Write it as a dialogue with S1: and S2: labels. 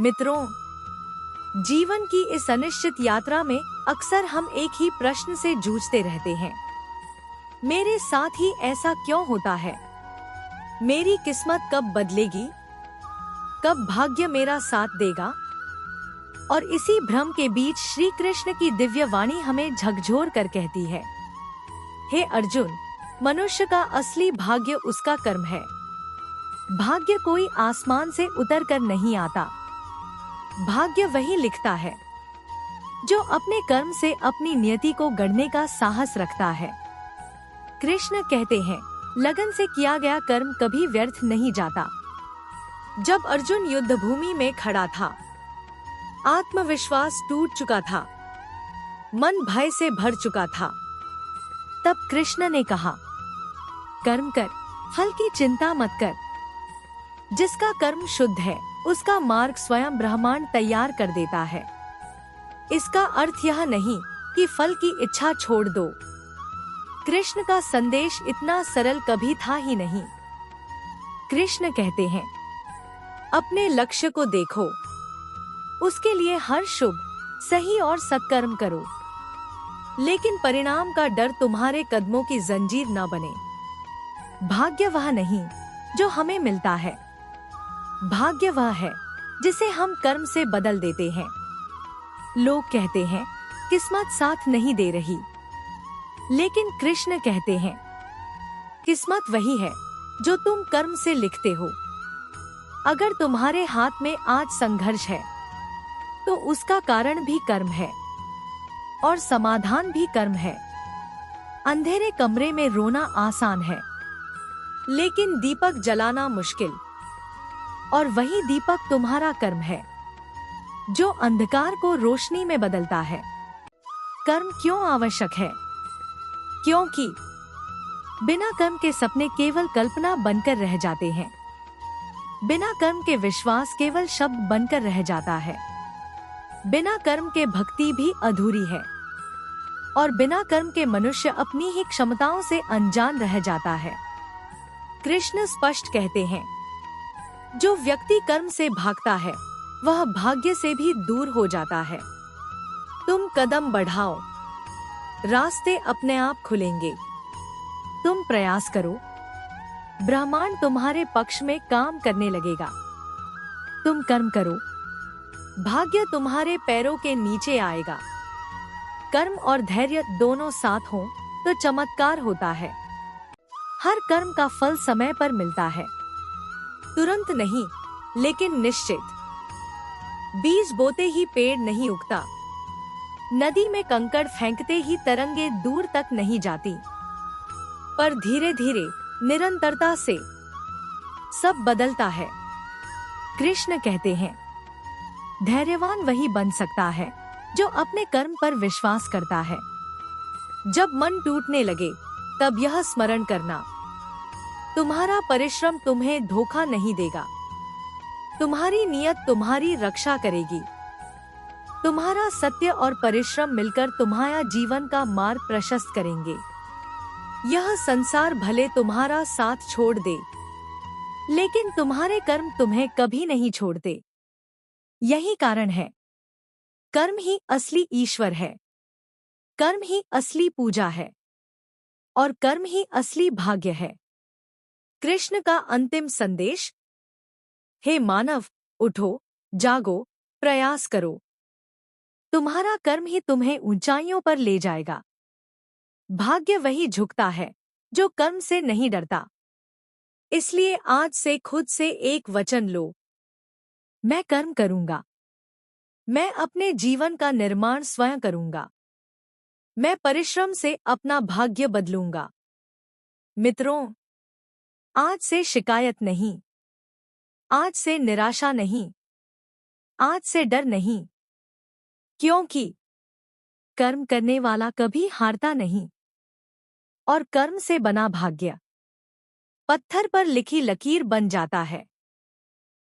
S1: मित्रों, जीवन की इस अनिश्चित यात्रा में अक्सर हम एक ही प्रश्न से जूझते रहते हैं। मेरे साथ ही ऐसा क्यों होता है? मेरी किस्मत कब बदलेगी? कब भाग्य मेरा साथ देगा? और इसी भ्रम के बीच श्री कृष्ण की दिव्य वाणी हमें झकझोर कर कहती है, हे अर्जुन, मनुष्य का असली भाग्य उसका कर्म है। भाग्य कोई आसमान से उतर कर नहीं आता। भाग्य वही लिखता है जो अपने कर्म से अपनी नियति को गढ़ने का साहस रखता है। कृष्ण कहते हैं, लगन से किया गया कर्म कभी व्यर्थ नहीं जाता। जब अर्जुन युद्ध भूमि में खड़ा था, आत्मविश्वास टूट चुका था, मन भय से भर चुका था, तब कृष्ण ने कहा, कर्म कर, फल की चिंता मत कर। जिसका कर्म शुद्ध है उसका मार्ग स्वयं ब्रह्मांड तैयार कर देता है। इसका अर्थ यह नहीं कि फल की इच्छा छोड़ दो। कृष्ण का संदेश इतना सरल कभी था ही नहीं। कृष्ण कहते हैं, अपने लक्ष्य को देखो, उसके लिए हर शुभ, सही और सत्कर्म करो, लेकिन परिणाम का डर तुम्हारे कदमों की जंजीर न बने। भाग्य वह नहीं जो हमें मिलता है, भाग्य वह है जिसे हम कर्म से बदल देते हैं। लोग कहते हैं, किस्मत साथ नहीं दे रही, लेकिन कृष्ण कहते हैं, किस्मत वही है जो तुम कर्म से लिखते हो। अगर तुम्हारे हाथ में आज संघर्ष है, तो उसका कारण भी कर्म है और समाधान भी कर्म है। अंधेरे कमरे में रोना आसान है, लेकिन दीपक जलाना मुश्किल। और वही दीपक तुम्हारा कर्म है जो अंधकार को रोशनी में बदलता है। कर्म क्यों आवश्यक है? क्योंकि बिना कर्म के सपने केवल कल्पना बनकर रह जाते हैं। बिना कर्म के विश्वास केवल शब्द बनकर रह जाता है। बिना कर्म के भक्ति भी अधूरी है। और बिना कर्म के मनुष्य अपनी ही क्षमताओं से अनजान रह जाता है। कृष्ण स्पष्ट कहते हैं, जो व्यक्ति कर्म से भागता है वह भाग्य से भी दूर हो जाता है। तुम कदम बढ़ाओ, रास्ते अपने आप खुलेंगे। तुम प्रयास करो, ब्रह्मांड तुम्हारे पक्ष में काम करने लगेगा। तुम कर्म करो, भाग्य तुम्हारे पैरों के नीचे आएगा। कर्म और धैर्य दोनों साथ हों तो चमत्कार होता है। हर कर्म का फल समय पर मिलता है, तुरंत नहीं, लेकिन निश्चित। बीज बोते ही पेड़ नहीं उगता, नदी में कंकड़ फेंकते ही तरंगे दूर तक नहीं जाती, पर धीरे धीरे, निरंतरता से सब बदलता है। कृष्ण कहते हैं, धैर्यवान वही बन सकता है जो अपने कर्म पर विश्वास करता है। जब मन टूटने लगे, तब यह स्मरण करना, तुम्हारा परिश्रम तुम्हें धोखा नहीं देगा। तुम्हारी नियत तुम्हारी रक्षा करेगी। तुम्हारा सत्य और परिश्रम मिलकर तुम्हारा जीवन का मार्ग प्रशस्त करेंगे। यह संसार भले तुम्हारा साथ छोड़ दे, लेकिन तुम्हारे कर्म तुम्हें कभी नहीं छोड़ते। यही कारण है, कर्म ही असली ईश्वर है, कर्म ही असली पूजा है, और कर्म ही असली भाग्य है। कृष्ण का अंतिम संदेश, हे मानव, उठो, जागो, प्रयास करो। तुम्हारा कर्म ही तुम्हें ऊंचाइयों पर ले जाएगा। भाग्य वही झुकता है जो कर्म से नहीं डरता। इसलिए आज से खुद से एक वचन लो, मैं कर्म करूंगा। मैं अपने जीवन का निर्माण स्वयं करूंगा। मैं परिश्रम से अपना भाग्य बदलूंगा। मित्रों, आज से शिकायत नहीं, आज से निराशा नहीं, आज से डर नहीं, क्योंकि कर्म करने वाला कभी हारता नहीं। और कर्म से बना भाग्य पत्थर पर लिखी लकीर बन जाता है।